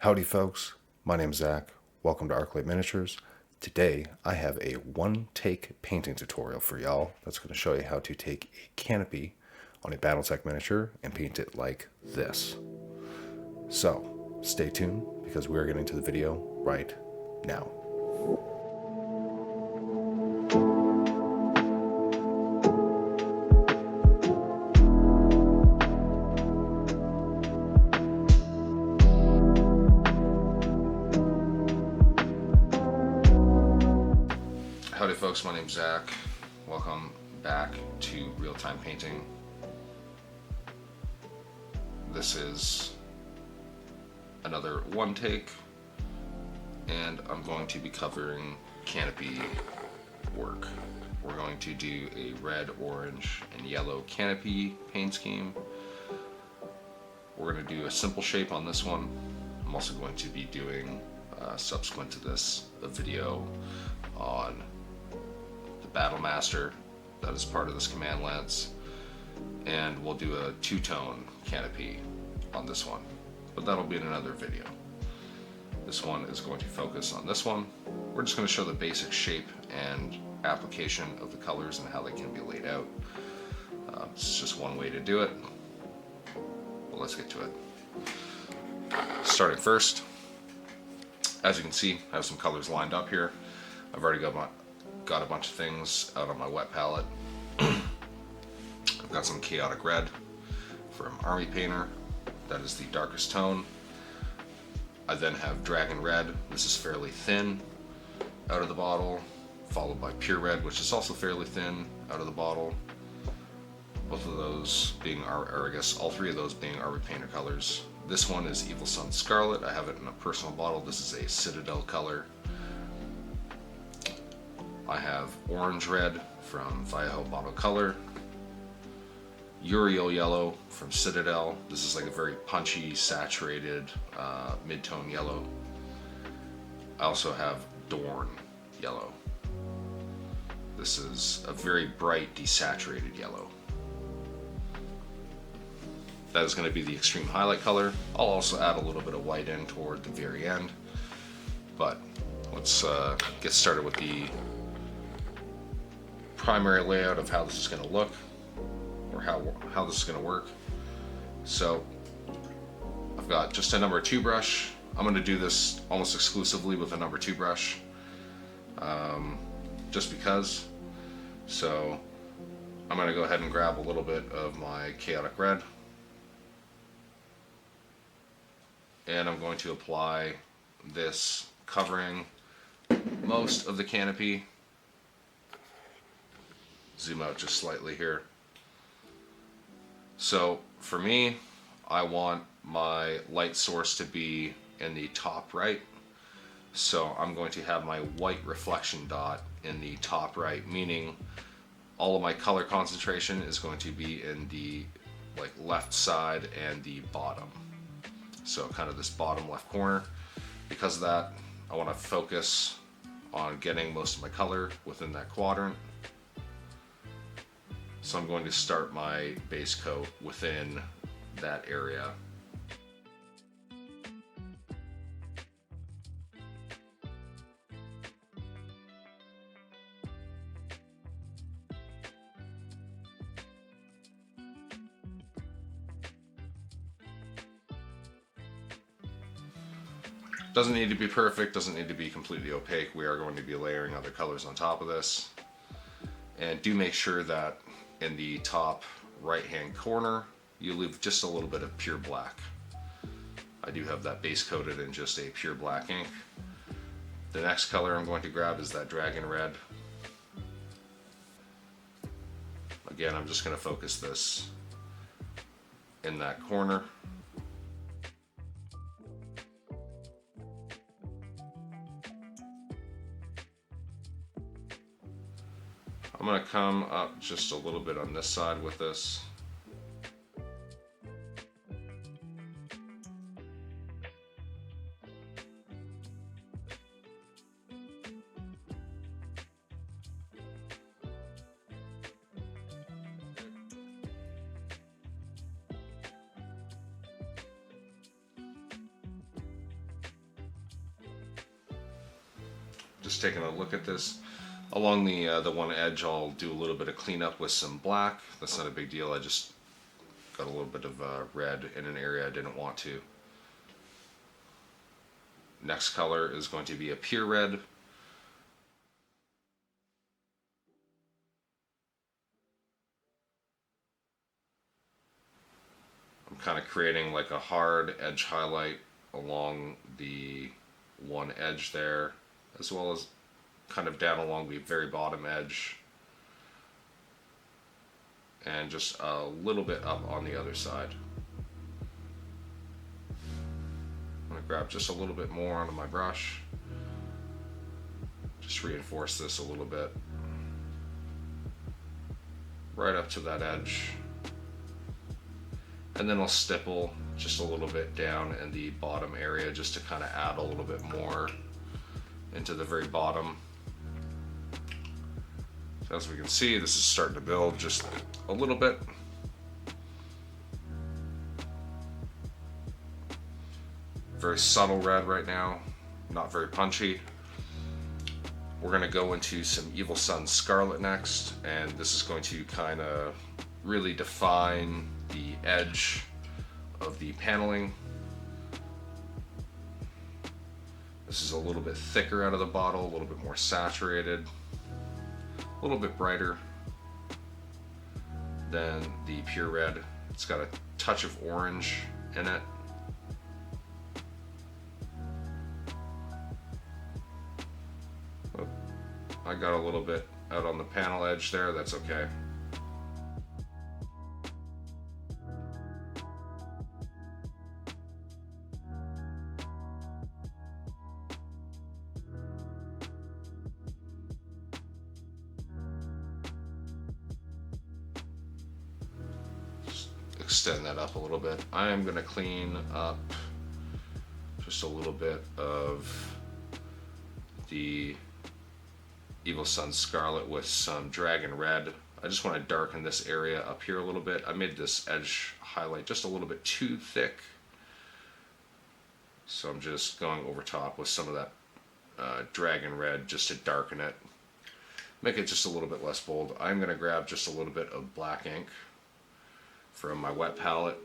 Howdy folks, my name's Zach. Welcome to Arclight Miniatures. Today I have a one-take painting tutorial for y'all that's going to show you how to take a canopy on a Battletech miniature and paint it like this. So stay tuned because we're getting to the video right now. Howdy folks, my name's Zach. Welcome back to Real-Time Painting. This is another one take, and I'm going to be covering canopy work. We're going to do a red, orange, and yellow canopy paint scheme. We're going to do a simple shape on this one. I'm also going to be doing, subsequent to this, a video on the Battle Master that is part of this command lance, and we'll do a two-tone canopy on this one, but that'll be in another video. This one is going to focus on this one. We're just going to show the basic shape and application of the colors and how they can be laid out. It's just one way to do it, but let's get to it. Starting first, as you can see, I have some colors lined up here. I've already got a bunch of things out on my wet palette. I've got some chaotic red from Army Painter. That is the darkest tone. I then have dragon red. This is fairly thin out of the bottle, followed by pure red, which is also fairly thin out of the bottle. Both of those being, or I guess all three of those being Army Painter colors. This one is Evil Sun Scarlet. I have it in a personal bottle. This is a Citadel color. I have orange red from Vallejo Bottle Color, Uriel yellow from Citadel. This is like a very punchy, saturated mid-tone yellow. I also have Dorn yellow. This is a very bright, desaturated yellow. That is going to be the extreme highlight color. I'll also add a little bit of white in toward the very end. But let's get started with the primary layout of how this is going to look, or how this is going to work. So I've got just a number 2 brush. I'm going to do this almost exclusively with a number 2 brush, just because. So I'm going to go ahead and grab a little bit of my chaotic red, and I'm going to apply this covering most of the canopy. Zoom out just slightly here. So for me, I want my light source to be in the top right. So I'm going to have my white reflection dot in the top right, meaning all of my color concentration is going to be in the left side and the bottom. So kind of this bottom left corner. Because of that, I want to focus on getting most of my color within that quadrant. So I'm going to start my base coat within that area. Doesn't need to be perfect, doesn't need to be completely opaque. We are going to be layering other colors on top of this. And do make sure that in the top right hand corner you leave just a little bit of pure black. I do have that base coated in just a pure black ink. The next color I'm going to grab is that dragon red. Again, I'm just going to focus this in that corner. I'm going to come up just a little bit on this side with this. just taking a look at this. Along the one edge, I'll do a little bit of cleanup with some black. That's not a big deal. I just got a little bit of red in an area I didn't want to. Next color is going to be a pure red. I'm kind of creating like a hard edge highlight along the one edge there, as well as kind of down along the very bottom edge, and just a little bit up on the other side. I'm going to grab just a little bit more onto my brush, just reinforce this a little bit, right up to that edge, and then I'll stipple just a little bit down in the bottom area just to kind of add a little bit more into the very bottom. So as we can see, this is starting to build just a little bit. Very subtle red right now, not very punchy. We're going to go into some Evil Sunz Scarlet next, and this is going to kind of really define the edge of the paneling. This is a little bit thicker out of the bottle, a little bit more saturated, a little bit brighter than the pure red. It's got a touch of orange in it. I got a little bit out on the panel edge there, that's okay. Just extend that up a little bit. I am going to clean up just a little bit of the Evil Sunz Scarlet with some Dragon Red. I just want to darken this area up here a little bit. I made this edge highlight just a little bit too thick, so I'm just going over top with some of that Dragon Red just to darken it, make it just a little bit less bold. I'm going to grab just a little bit of black ink from my wet palette,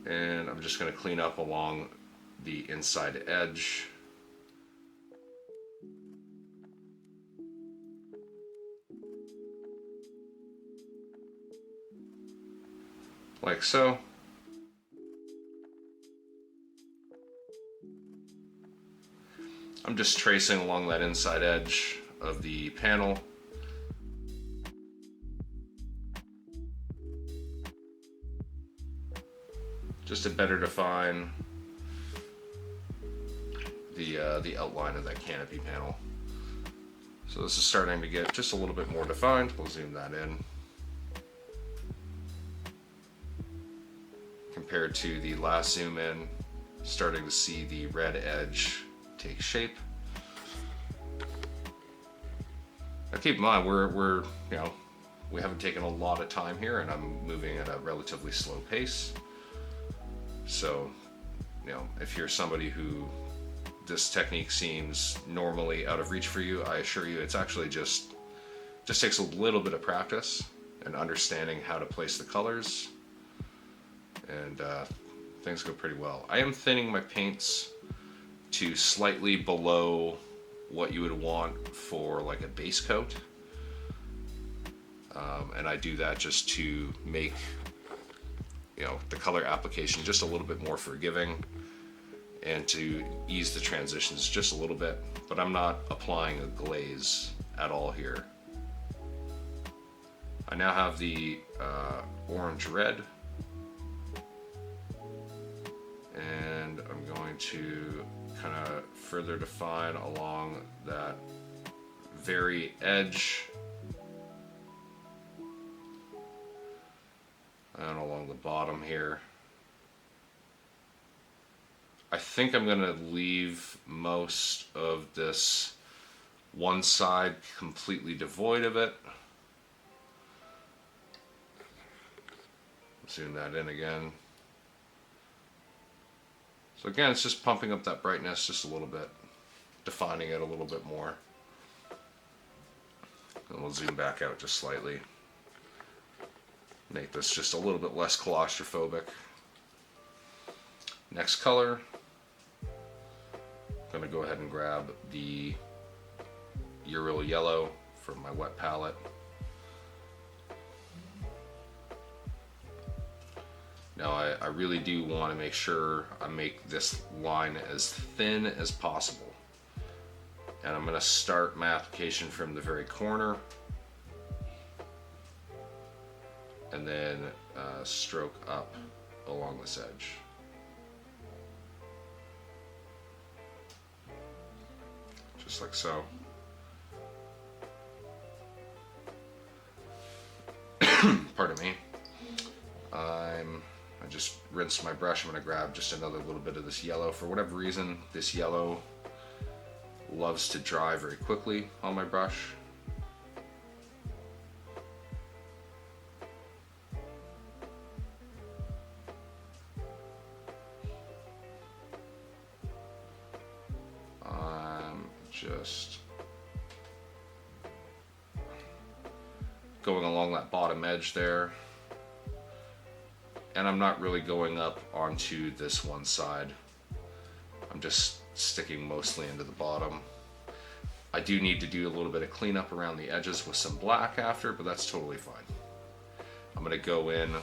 and I'm just going to clean up along the inside edge. Like so. I'm just tracing along that inside edge of the panel. Just to better define the outline of that canopy panel. So this is starting to get just a little bit more defined. We'll zoom that in. Compared to the last zoom in, starting to see the red edge take shape. Now keep in mind, we're we haven't taken a lot of time here, and I'm moving at a relatively slow pace. So, if you're somebody who this technique seems normally out of reach for you, I assure you it's actually just takes a little bit of practice and understanding how to place the colors, and things go pretty well. I am thinning my paints to slightly below what you would want for like a base coat, and I do that just to make the color application just a little bit more forgiving and to ease the transitions just a little bit, but I'm not applying a glaze at all here. I now have the orange red, and I'm going to kind of further define along that very edge and along the bottom here. I think I'm going to leave most of this one side completely devoid of it. Zoom that in again. So again, it's just pumping up that brightness just a little bit. defining it a little bit more. And we'll zoom back out just slightly. Make this just a little bit less claustrophobic. Next color, I'm going to go ahead and grab the Ural Yellow from my wet palette. Now I really do want to make sure I make this line as thin as possible. And I'm going to start my application from the very corner and then stroke up along this edge. Just like so. Pardon me. I just rinsed my brush. I'm going to grab just another little bit of this yellow. For whatever reason, this yellow loves to dry very quickly on my brush. I'm just going along that bottom edge there. And I'm not really going up onto this one side. I'm just sticking mostly into the bottom. I do need to do a little bit of cleanup around the edges with some black after, but that's totally fine. I'm going to go in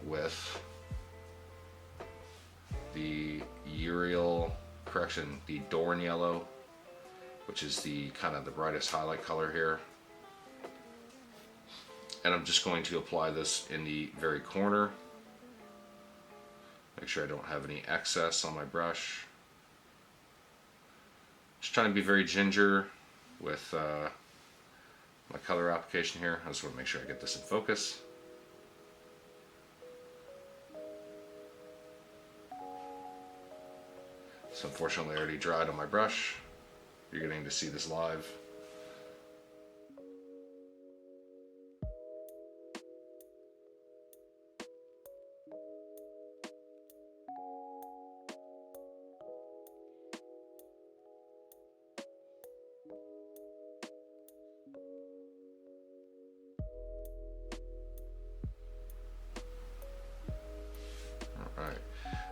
with the the Dorn Yellow, which is the kind of the brightest highlight color here. And I'm just going to apply this in the very corner. Make sure I don't have any excess on my brush. Just trying to be very ginger with my color application here. I just want to make sure I get this in focus. So unfortunately I already dried on my brush. You're getting to see this live. Alright,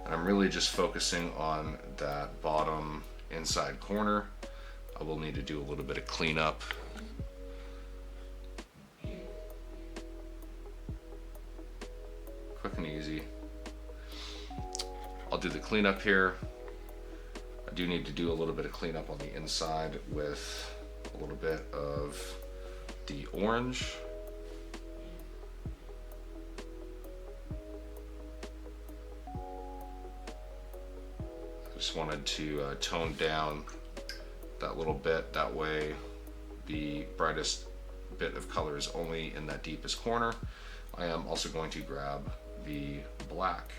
and I'm really just focusing on that bottom inside corner. I will need to do a little bit of cleanup. Quick and easy. I'll do the cleanup here. I do need to do a little bit of cleanup on the inside with a little bit of the orange. Just wanted to tone down that little bit, that way the brightest bit of color is only in that deepest corner. I am also going to grab the black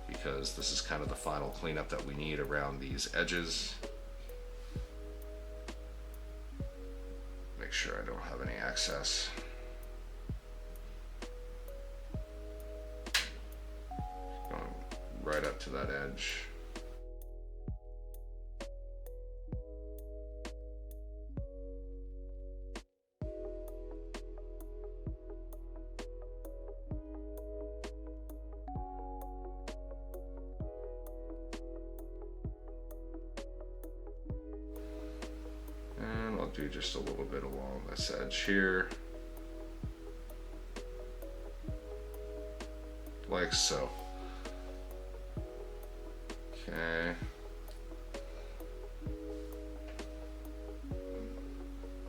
because this is kind of the final cleanup that we need around these edges. Make sure I don't have any excess. Going right up to that edge. Do just a little bit along this edge here, like so. Okay.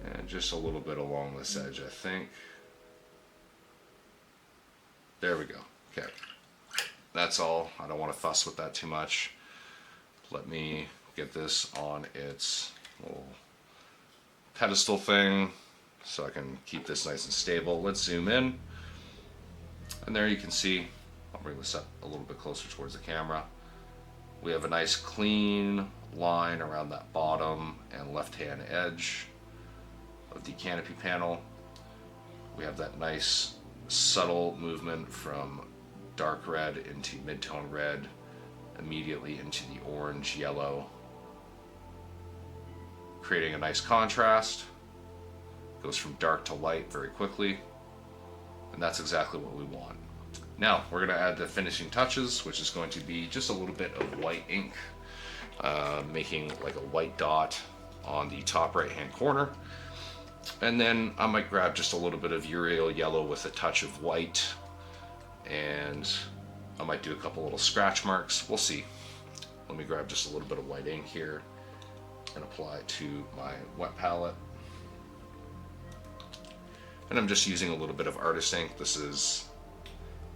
And just a little bit along this edge, I think. There we go. Okay. That's all. I don't want to fuss with that too much. Let me get this on its little pedestal thing so I can keep this nice and stable. Let's zoom in, and there you can see, I'll bring this up a little bit closer towards the camera. We have a nice clean line around that bottom and left hand edge of the canopy panel. We have that nice subtle movement from dark red into mid-tone red, immediately into the orange yellow. creating a nice contrast. Goes from dark to light very quickly, and that's exactly what we want. Now we're going to add the finishing touches, which is going to be just a little bit of white ink, making like a white dot on the top right hand corner. And then I might grab just a little bit of Uriel yellow with a touch of white, and I might do a couple little scratch marks. We'll see. Let me grab just a little bit of white ink here and apply it to my wet palette. And I'm just using a little bit of artist ink. This is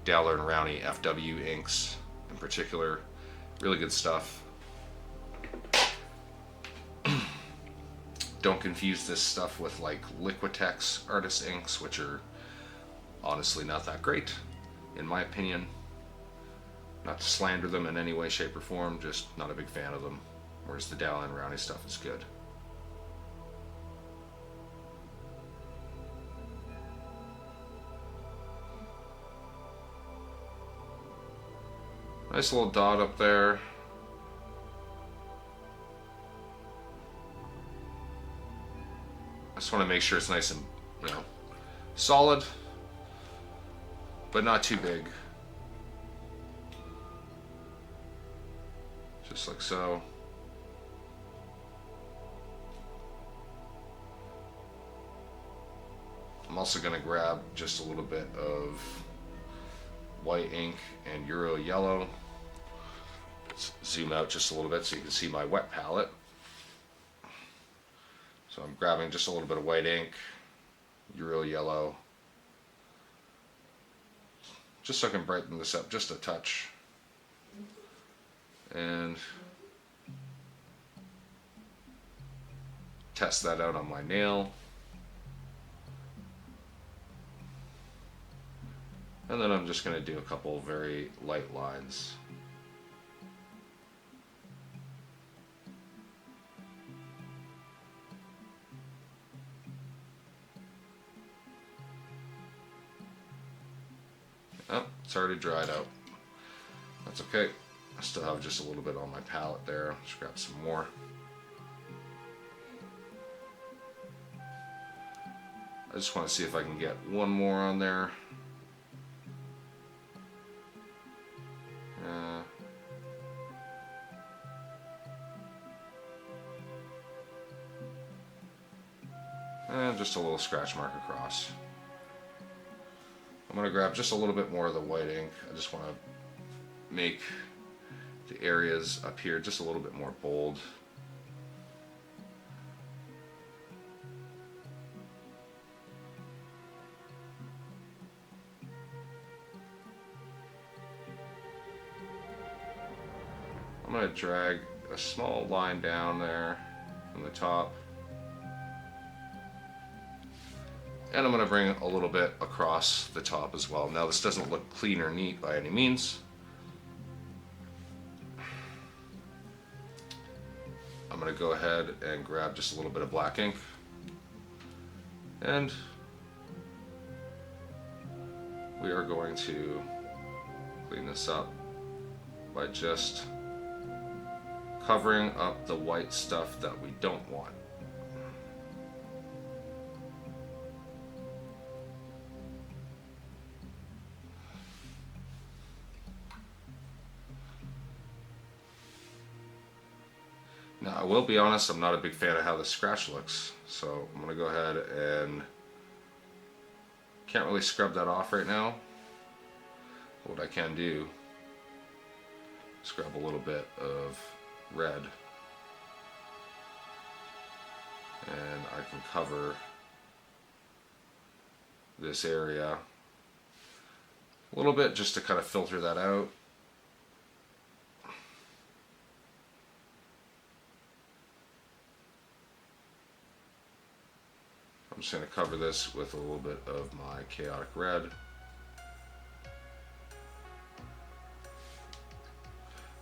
Dowler and Rowney FW inks in particular. Really good stuff. Don't confuse this stuff with like Liquitex artist inks, which are honestly not that great, in my opinion. Not to slander them in any way, shape, or form, just not a big fan of them. Whereas the Dowler and Rowney stuff is good. Nice little dot up there. I just want to make sure it's nice and, solid, but not too big. Just like so. I'm also going to grab just a little bit of white ink and Euro yellow. Let's zoom out just a little bit so you can see my wet palette. So I'm grabbing just a little bit of white ink, Euro yellow, just so I can brighten this up just a touch. And test that out on my nail. And then I'm just going to do a couple very light lines. Oh, it's already dried out. That's okay. I still have just a little bit on my palette there. Just grab some more. I just want to see if I can get one more on there. And just a little scratch mark across. I'm going to grab just a little bit more of the white ink. I just want to make the areas up here just a little bit more bold. I'm going to drag a small line down there from the top. And I'm going to bring a little bit across the top as well. Now this doesn't look clean or neat by any means. I'm going to go ahead and grab just a little bit of black ink. And we are going to clean this up by just covering up the white stuff that we don't want. Now, I will be honest, I'm not a big fan of how this scratch looks, so I'm going to go ahead and can't really scrub that off right now. What I can do is grab a little bit of red and I can cover this area a little bit just to kind of filter that out. I'm just going to cover this with a little bit of my chaotic red.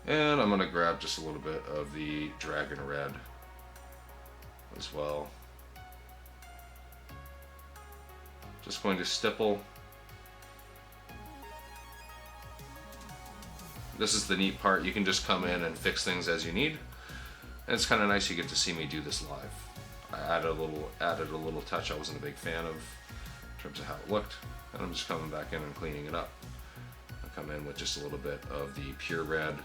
And I'm going to grab just a little bit of the dragon red as well. Just going to stipple. This is the neat part. You can just come in and fix things as you need. And it's kind of nice you get to see me do this live. I added a little touch I wasn't a big fan of in terms of how it looked, and I'm just coming back in and cleaning it up. I come in with just a little bit of the pure red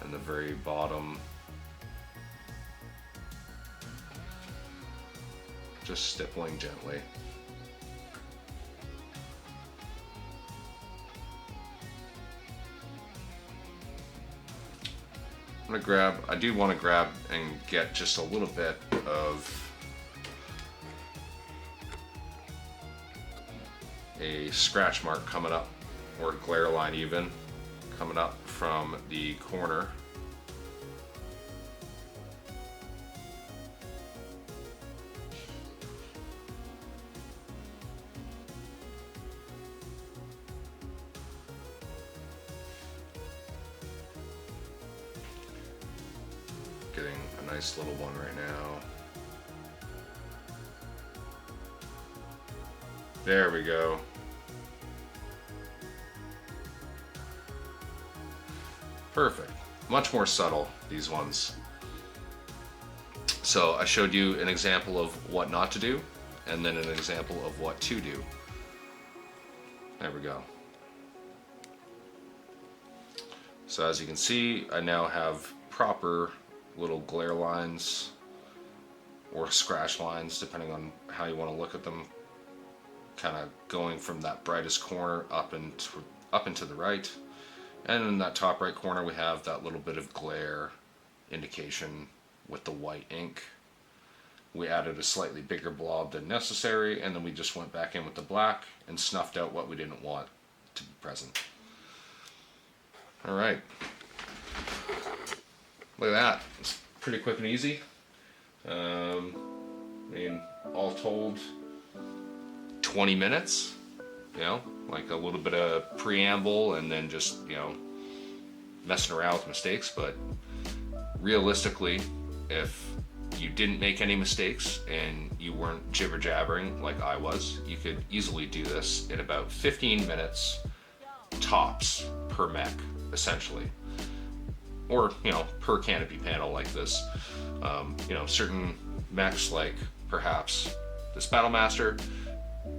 and the very bottom, just stippling gently. I do want to grab and get just a little bit of a scratch mark coming up, or glare line even, coming up from the corner. Getting a nice little one right now. There we go. Perfect. Much more subtle, these ones. So I showed you an example of what not to do, and then an example of what to do. There we go. So as you can see, I now have proper little glare lines or scratch lines, depending on how you want to look at them, kind of going from that brightest corner up into the right. And in that top right corner we have that little bit of glare indication with the white ink. We added a slightly bigger blob than necessary, and then we just went back in with the black and snuffed out what we didn't want to be present. Alright. Look at that. It's pretty quick and easy. I mean, all told, 20 minutes. You know, like a little bit of preamble and then just, you know, messing around with mistakes. But realistically, if you didn't make any mistakes and you weren't jibber jabbering like I was, you could easily do this in about 15 minutes tops per mech, essentially. Or, you know, per canopy panel like this. You know, certain mechs, like perhaps this Battlemaster,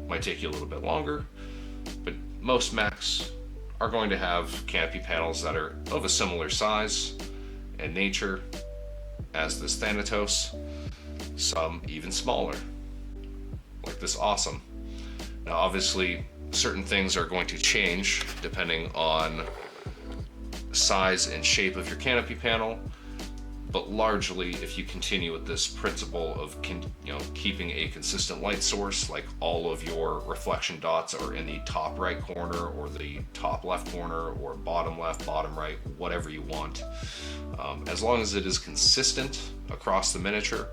might take you a little bit longer, but most mechs are going to have canopy panels that are of a similar size and nature as this Thanatos, some even smaller, like this Awesome. Now obviously certain things are going to change depending on size and shape of your canopy panel, but largely if you continue with this principle of keeping a consistent light source, like all of your reflection dots are in the top right corner or the top left corner or bottom left, bottom right, whatever you want, as long as it is consistent across the miniature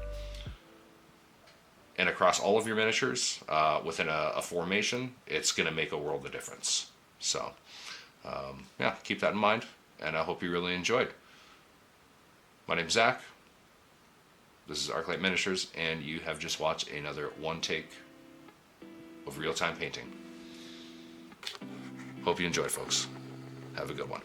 and across all of your miniatures within a formation, it's going to make a world of difference. So yeah, keep that in mind, and I hope you really enjoyed. My name's Zach, this is Arclight Miniatures, and you have just watched another one take of real-time painting. Hope you enjoyed, folks. Have a good one.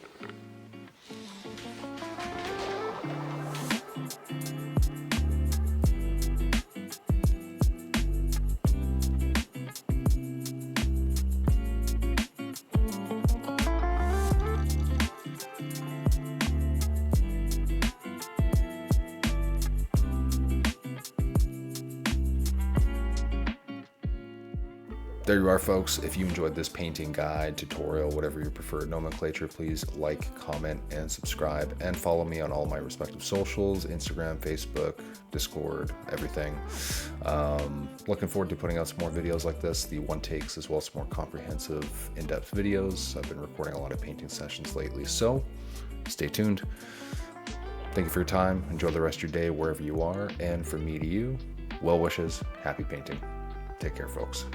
There you are, folks. If you enjoyed this painting guide, tutorial, whatever your preferred nomenclature, please like, comment, and subscribe, and follow me on all my respective socials, Instagram, Facebook, Discord, everything. Looking forward to putting out some more videos like this, the one takes, as well as more comprehensive, in-depth videos. I've been recording a lot of painting sessions lately, so stay tuned. Thank you for your time. Enjoy the rest of your day wherever you are, and from me to you, well wishes, happy painting. Take care, folks.